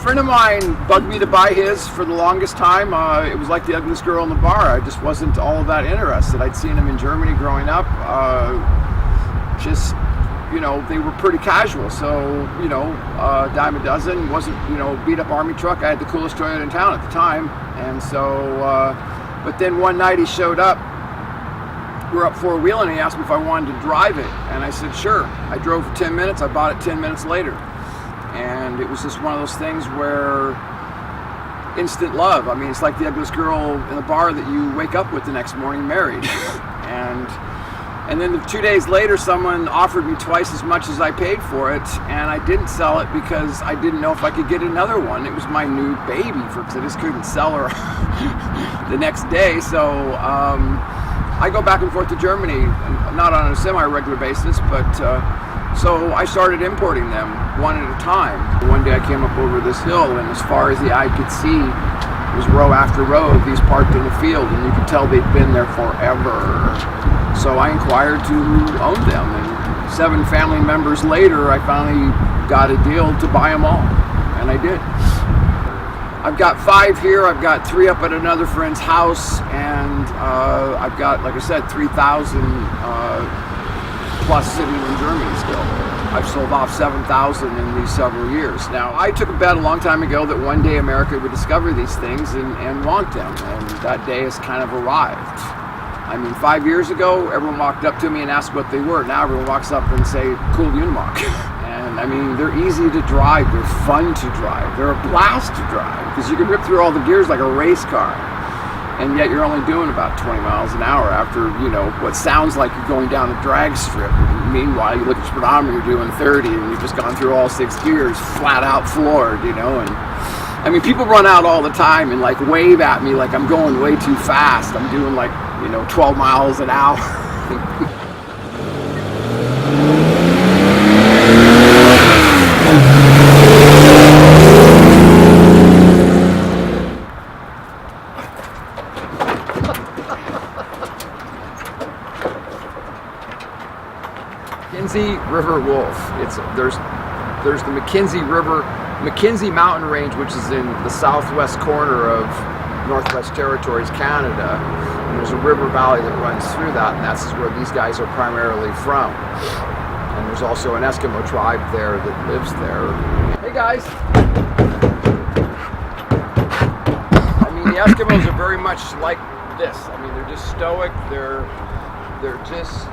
friend of mine bugged me to buy his for the longest time. It was like The Ugliest Girl in the Bar. I just wasn't all of that interested. I'd seen him in Germany growing up. Just, you know, they were pretty casual. So, you know, dime a dozen. Wasn't, you know, beat up army truck. I had the coolest Toyota in town at the time. And so, but then one night he showed up. We're up four-wheeling and he asked me if I wanted to drive it. And I said, sure. I drove for 10 minutes. I bought it 10 minutes later. And it was just one of those things where instant love. I mean, it's like The Ugliest Girl in the Bar that you wake up with the next morning married. And then 2 days later, someone offered me twice as much as I paid for it, and I didn't sell it because I didn't know if I could get another one. It was my new baby, because I just couldn't sell her the next day. So I go back and forth to Germany, not on a semi-regular basis, but so I started importing them one at a time. One day I came up over this hill, and as far as the eye could see was row after row of these parked in the field, and you could tell they'd been there forever. So I inquired to who owned them, and 7 family members later, I finally got a deal to buy them all, and I did. I've got 5 here, I've got 3 up at another friend's house, and I've got, like I said, 3,000 plus sitting in Germany still. I've sold off 7,000 in these several years. Now, I took a bet a long time ago that one day America would discover these things and want them, and that day has kind of arrived. I mean, 5 years ago, everyone walked up to me and asked what they were. Now everyone walks up and say, cool Unimog. And I mean, they're easy to drive, they're fun to drive, they're a blast to drive, because you can rip through all the gears like a race car. And yet you're only doing about 20 miles an hour after, you know, what sounds like you're going down a drag strip. And meanwhile, you look at your speedometer, you're doing 30, and you've just gone through all 6 gears, flat out floored, you know. And I mean, people run out all the time and like wave at me like I'm going way too fast. I'm doing like, you know, 12 miles an hour. McKenzie River wolf. There's the McKenzie Mountain Range, which is in the southwest corner of Northwest Territories, Canada. And there's a river valley that runs through that, and that's where these guys are primarily from. And there's also an Eskimo tribe there that lives there. Hey guys! I mean, the Eskimos are very much like this. I mean, they're just stoic. They're just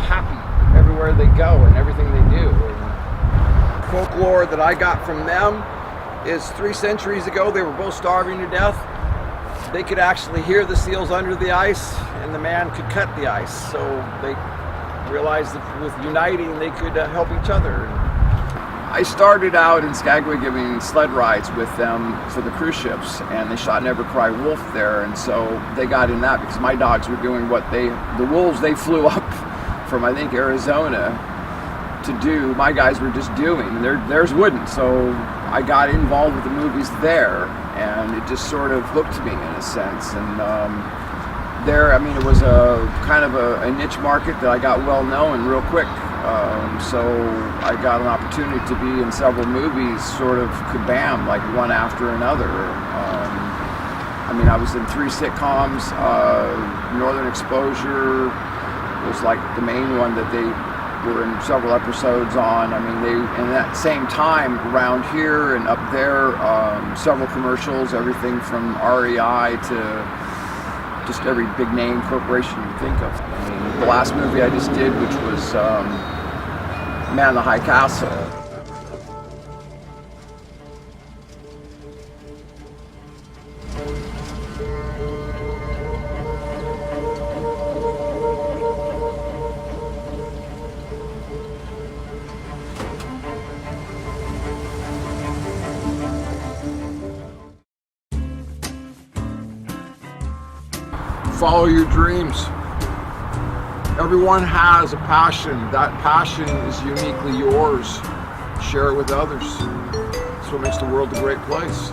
happy everywhere they go and everything they do. And folklore that I got from them is 3 centuries ago they were both starving to death. They could actually hear the seals under the ice, and the man could cut the ice. So they realized that with uniting they could help each other. I started out in Skagway giving sled rides with them for the cruise ships, and they shot Never Cry Wolf there, and so they got in that because my dogs were doing what the wolves they flew up from, I think, Arizona to do, my guys were just doing, and theirs wouldn't. So I got involved with the movies there, and it just sort of hooked me in a sense. And there, I mean, it was a kind of a niche market that I got well known real quick. So I got an opportunity to be in several movies, sort of kabam, like one after another. I mean, I was in 3 sitcoms. Northern Exposure was like the main one that they were in several episodes on. I mean, in that same time around here and up there, several commercials, everything from REI to just every big name corporation you think of. I mean, the last movie I just did, which was Man in the High Castle. Follow your dreams. Everyone has a passion. That passion is uniquely yours. Share it with others. That's what makes the world a great place.